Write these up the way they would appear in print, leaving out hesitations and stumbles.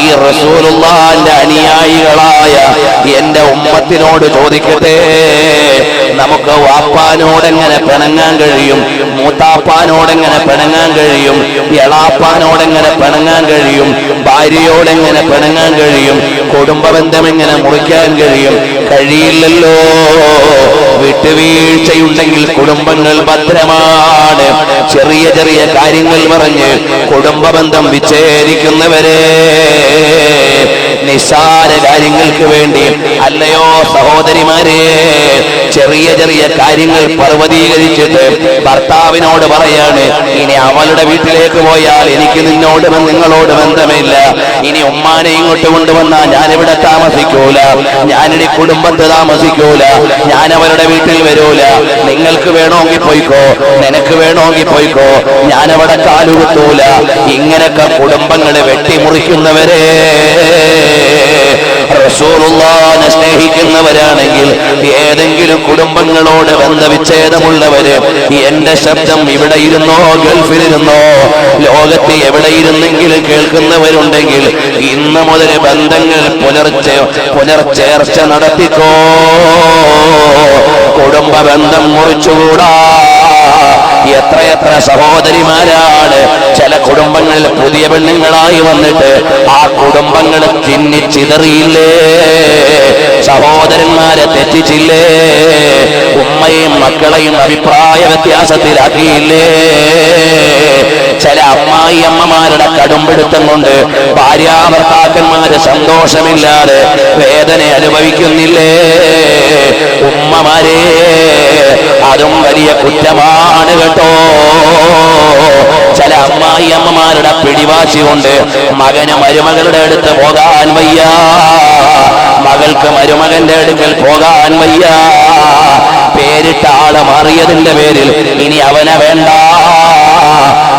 ഈ റസൂലുള്ളാഹിന്റെ അനുയായികളായ എന്റെ ഉമ്മത്തിനോട് ചോദിക്കട്ടെ, നമുക്ക് വാപ്പാനോടെങ്ങനെ പിണങ്ങാൻ കഴിയും? മൂത്താപ്പാനോടെങ്ങനെ പിണങ്ങാൻ കഴിയും? എളാപ്പാനോടെങ്ങനെ പിണങ്ങാൻ കഴിയും? ഭാര്യയോടെങ്ങനെ പിണങ്ങാൻ കഴിയും? കുടുംബബന്ധം എങ്ങനെ മുറിക്കാൻ കഴിയും? കഴിയില്ലല്ലോ. വിട്ടുവീഴ്ചയുണ്ടെങ്കിൽ കുടുംബങ്ങൾ ഭദ്രമാണ്. ചെറിയ ചെറിയ കാര്യങ്ങൾ പറഞ്ഞ് കുടുംബബന്ധം വിച്ഛേദിക്കുന്നവരെ, നിസ്സാര കാര്യങ്ങൾക്ക് വേണ്ടി അല്ലയോ സഹോദരിമാരെ, ചെറിയ ചെറിയ കാര്യങ്ങൾ പർവ്വതീകരിച്ചിട്ട് ഭർത്താവിനോട് പറയാണ്, ഇനി അവളുടെ വീട്ടിലേക്ക് പോയാൽ എനിക്ക് നിന്നോട് നിങ്ങളോട് ബന്ധമില്ല. ഇനി ഉമ്മാനെ ഇങ്ങോട്ട് കൊണ്ടുവന്നാൽ ഞാനിവിടെ താമസിക്കൂല, ഞാനിനി കുടുംബത്ത് താമസിക്കൂല, ഞാൻ അവരുടെ വീട്ടിൽ വരൂല. നിങ്ങൾക്ക് വേണമെങ്കിൽ പോയിക്കോ, നിനക്ക് വേണമെങ്കിൽ പോയിക്കോ, ഞാനവിടെ കാലുകുത്തൂല. ഇങ്ങനൊക്കെ കുടുംബങ്ങളെ വെട്ടിമുറിക്കുന്നവരെ, റസൂലുള്ളാഹിനെ സ്നേഹിക്കുന്നവരാണെങ്കിൽ ഏതെങ്കിലും കുടുംബങ്ങളോട് ബന്ധവിച്ഛേദമുള്ളവര്, എന്റെ ശബ്ദം ഇവിടെ ഇരുന്നോ ഗൾഫിലിരുന്നോ ലോകത്ത് എവിടെ ഇരുന്നെങ്കിലും കേൾക്കുന്നവരുണ്ടെങ്കിൽ ഇന്ന് മുതൽ ബന്ധങ്ങൾ പുനർചേർച്ച നടത്തിക്കോ. കുടുംബ ബന്ധം മുറിച്ചുകൂടാ. എത്രയെത്ര സഹോദരിമാരാണ് ചില കുടുംബങ്ങളിൽ പുതിയ പെണ്ണുങ്ങളായി വന്നിട്ട് ആ കുടുംബങ്ങൾ ചിന്നിച്ചിതറിയില്ലേ? സഹോദരന്മാരെ തെറ്റിച്ചില്ലേ? ഉമ്മയും മക്കളെയും അഭിപ്രായ വ്യത്യാസത്തിലാക്കിയില്ലേ? ചില അമ്മായിയമ്മമാരുടെ കടുംപിടുത്തം കൊണ്ട് ഭാര്യാഭർത്താക്കന്മാര് സന്തോഷമില്ലാതെ വേദന അനുഭവിക്കുന്നില്ലേ? ഉമ്മമാരെ, അതും വലിയ കുറ്റമാണ് കേട്ടോ. ചില അമ്മായിയമ്മമാരുടെ പിടിവാശി കൊണ്ട് മകന് മരുമകളുടെ അടുത്ത് പോകാൻ വയ്യ, മകൾക്ക് മരുമകന്റെ അടുക്കൽ പോകാൻ വയ്യ. പേരിട്ട ആള് മാറിയതിന്റെ പേരിൽ ഇനി അവനെ വേണ്ട.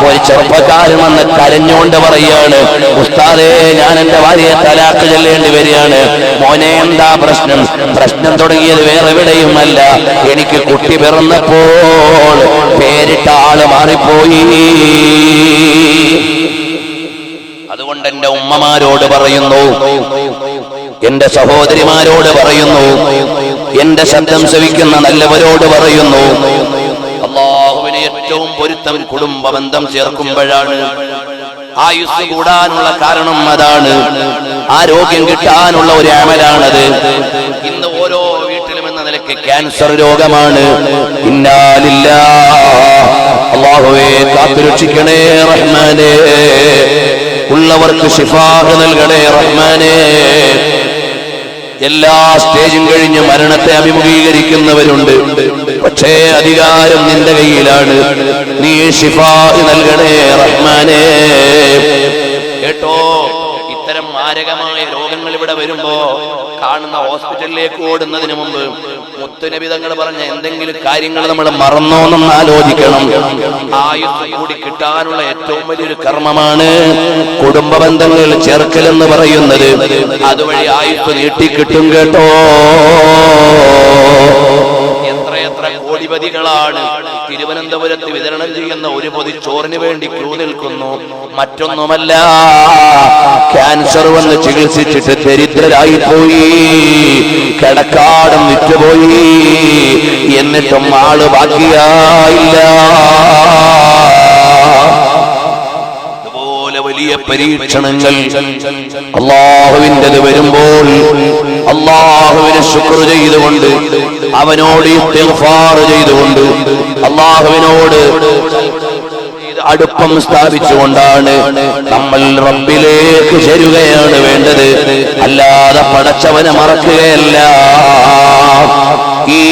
ഒരു ചെറുപ്പക്കാരൻ വന്ന് കരഞ്ഞുകൊണ്ട് പറയാണ്, ഉസ്താദേ, ഞാൻ എന്റെ ഭാര്യയെ തലാക്ക് ചൊല്ലേണ്ടി വരികയാണ്. മോനെ, എന്താ പ്രശ്നം? പ്രശ്നം തുടങ്ങിയത് വേറെ എവിടെയുമല്ല, എനിക്ക് കുട്ടി പിറന്നപ്പോൾ പേരിട്ട ആള് മാറിപ്പോയി. അതുകൊണ്ട് എന്റെ ഉമ്മമാരോട് പറയുന്നു, എന്റെ സഹോദരിമാരോട് പറയുന്നു, എന്റെ ശബ്ദം ശ്രവിക്കുന്ന നല്ലവരോട് പറയുന്നു, അല്ലാഹുവിന് ഏറ്റവും പൊരുത്തം കുടുംബ ബന്ധം ചേർക്കുമ്പോഴാണ്. ആയുസ് കൂടാനുള്ള കാരണം അതാണ്, ആരോഗ്യം കിട്ടാനുള്ള ഒരു അമലാണത്. ഇന്ന് ഓരോ വീട്ടിലും എന്ന നിലയ്ക്ക് ക്യാൻസർ രോഗമാണ്. ഇന്നാ ലില്ലാഹ്. അല്ലാഹുവേ കാത്തുരക്ഷിക്കണേ റഹ്മാനേ, ഉള്ളവർക്ക് ശിഫാഹ് നൽകണേ റഹ്മാനേ. എല്ലാ സ്റ്റേജും കഴിഞ്ഞ് മരണത്തെ അഭിമുഖീകരിക്കുന്നവരുണ്ട്. പക്ഷേ അധികാരം നിന്റെ കയ്യിലാണ്. നീ ശിഫാഹ് നൽകണേ റഹ്മാനേ. കേട്ടോ, ഇത്തരം മാരകമായ രോഗങ്ങൾ ഇവിടെ വരുമ്പോ കാണുന്ന ഹോസ്പിറ്റലിലേക്ക് ഓടുന്നതിന് മുമ്പ് മുത്തുനബി തങ്ങൾ പറഞ്ഞ എന്തെങ്കിലും കാര്യങ്ങൾ നമ്മൾ മറന്നോന്നൊന്ന് ആലോചിക്കണം. ആയുസ് കൂടി കിട്ടാനുള്ള ഏറ്റവും വലിയൊരു കർമ്മമാണ് കുടുംബ ബന്ധങ്ങൾ ചേർക്കലെന്ന് പറയുന്നത്. അതുവഴി ആയുസ് നീട്ടിക്കിട്ടും കേട്ടോ. എത്രയെത്ര കോടിപതികളാണ് തിരുവനന്തപുരത്ത് വിതരണം ചെയ്യുന്ന ഒരു പൊതി ചോറിന് വേണ്ടി ക്യൂ നിൽക്കുന്നു. മറ്റൊന്നുമല്ല, ക്യാൻസർ വന്ന് ചികിത്സിച്ചിട്ട് ദരിദ്രരായി പോയി, കിടക്കാടം വിറ്റുപോയി, എന്നിട്ടും ആള് ബാക്കിയായില്ല. വലിയ പരീക്ഷണങ്ങൾ അല്ലാഹുവിൻ്റെത് വരുമ്പോൾ അല്ലാഹുവിനെ ശുക്ർ ചെയ്തുകൊണ്ട്, അവനോട് ഇസ്തിഗ്ഫാർ ചെയ്തുകൊണ്ട്, അല്ലാഹുവിനോട് അടുപ്പം സ്ഥാപിച്ചുകൊണ്ടാണ് നമ്മൾ റബ്ബിലേക്ക് ചേരുകയാണ് വേണ്ടത്. അല്ലാതെ പടച്ചവനെ മറക്കുകയല്ല. ഈ